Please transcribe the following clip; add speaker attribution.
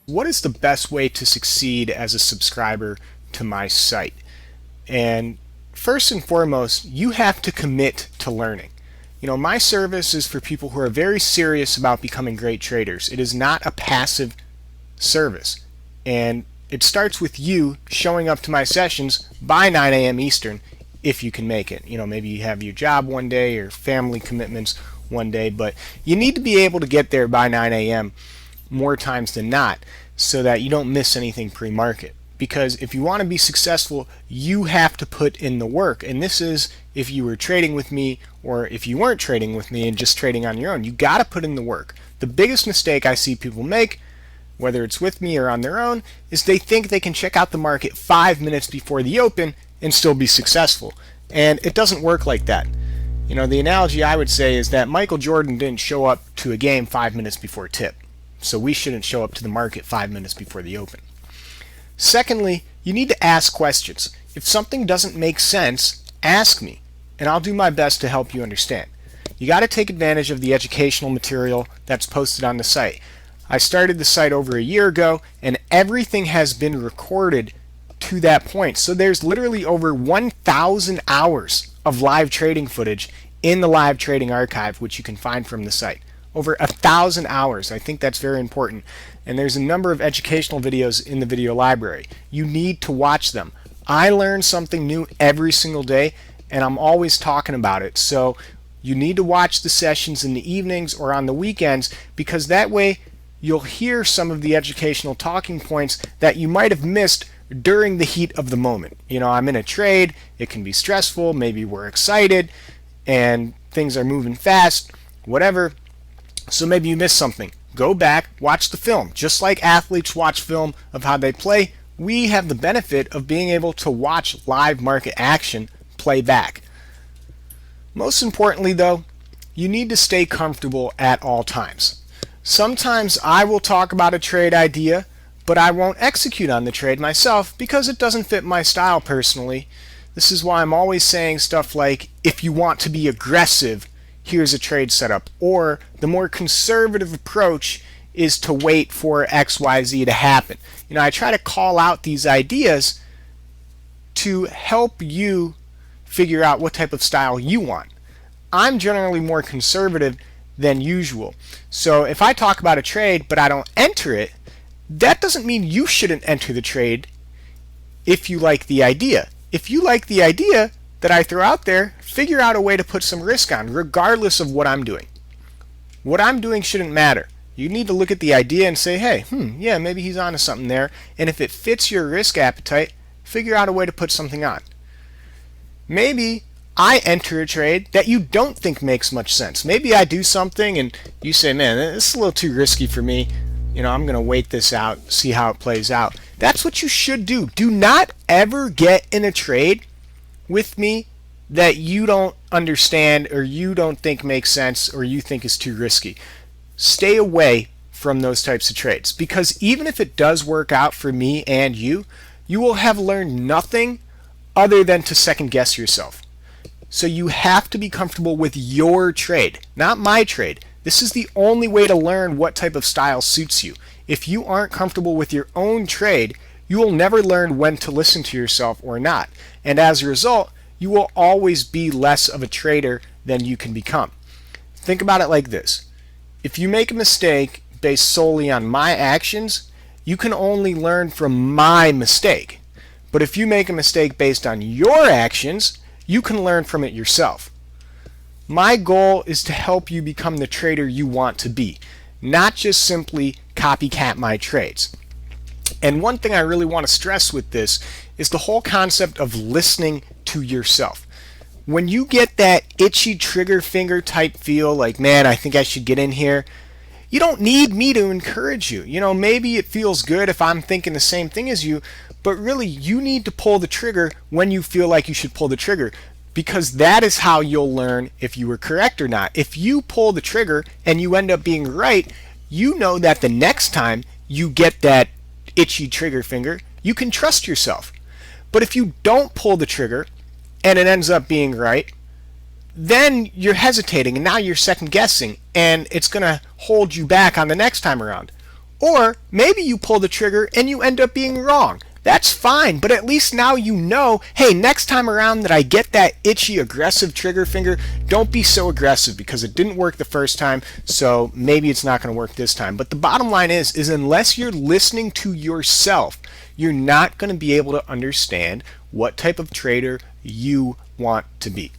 Speaker 1: what is the best way to succeed as a subscriber to my site? And first and foremost, you have to commit to learning. My service is for people who are very serious about becoming great traders. It is not a passive service. And it starts with you showing up to my sessions by 9 a.m. Eastern if you can make it. Maybe you have your job one day or family commitments one day, but you need to be able to get there by 9 a.m. more times than not so that you don't miss anything pre-market. Because if you want to be successful, you have to put in the work. And this is if you were trading with me or if you weren't trading with me and just trading on your own. You got to put in the work. The biggest mistake I see people make, whether it's with me or on their own, is they think they can check out the market 5 minutes before the open and still be successful. And it doesn't work like that. The analogy I would say is that Michael Jordan didn't show up to a game 5 minutes before tip. So we shouldn't show up to the market 5 minutes before the open. Secondly, you need to ask questions. If something doesn't make sense, ask me, and I'll do my best to help you understand. You got to take advantage of the educational material that's posted on the site. I started the site over a year ago, and everything has been recorded to that point. So there's literally over 1,000 hours of live trading footage in the live trading archive, which you can find from the site. Over 1,000 hours. I think that's very important. And there's a number of educational videos in the video library. You need to watch them. I learn something new every single day, and I'm always talking about it. So you need to watch the sessions in the evenings or on the weekends, because that way you'll hear some of the educational talking points that you might have missed during the heat of the moment. I'm in a trade, it can be stressful, maybe we're excited, and things are moving fast, whatever. So maybe you missed something. Go back, watch the film. Just like athletes watch film of how they play, we have the benefit of being able to watch live market action play back. Most importantly though, you need to stay comfortable at all times. Sometimes I will talk about a trade idea, but I won't execute on the trade myself because it doesn't fit my style personally. This is why I'm always saying stuff like, if you want to be aggressive, here's a trade setup. Or the more conservative approach is to wait for XYZ to happen. I try to call out these ideas to help you figure out what type of style you want. I'm generally more conservative than usual. So if I talk about a trade but I don't enter it, that doesn't mean you shouldn't enter the trade if you like the idea. If you like the idea that I throw out there, figure out a way to put some risk on, regardless of what I'm doing. What I'm doing shouldn't matter. You need to look at the idea and say, hey, yeah, maybe he's onto something there. And if it fits your risk appetite, figure out a way to put something on. Maybe I enter a trade that you don't think makes much sense. Maybe I do something and you say, man, this is a little too risky for me. I'm going to wait this out, see how it plays out. That's what you should do. Do not ever get in a trade with me that you don't understand or you don't think makes sense or you think is too risky. Stay away from those types of trades, because even if it does work out for me and you will have learned nothing other than to second guess yourself. So you have to be comfortable with your trade, not my trade. This is the only way to learn what type of style suits you. If you aren't comfortable with your own trade, you will never learn when to listen to yourself or not. And as a result, you will always be less of a trader than you can become. Think about it like this. If you make a mistake based solely on my actions, you can only learn from my mistake. But if you make a mistake based on your actions, you can learn from it yourself. My goal is to help you become the trader you want to be, not just simply copycat my trades. And one thing I really want to stress with this is the whole concept of listening to yourself. When you get that itchy trigger finger type feel like, man, I think I should get in here, you don't need me to encourage you. Maybe it feels good if I'm thinking the same thing as you, but really you need to pull the trigger when you feel like you should pull the trigger, because that is how you'll learn if you were correct or not. If you pull the trigger and you end up being right, you know that the next time you get that itchy trigger finger, you can trust yourself. But if you don't pull the trigger and it ends up being right, then you're hesitating and now you're second guessing, and it's going to hold you back on the next time around. Or maybe you pull the trigger and you end up being wrong. That's fine, but at least now you know, hey, next time around that I get that itchy, aggressive trigger finger, don't be so aggressive because it didn't work the first time, so maybe it's not going to work this time. But the bottom line is unless you're listening to yourself, you're not going to be able to understand what type of trader you want to be.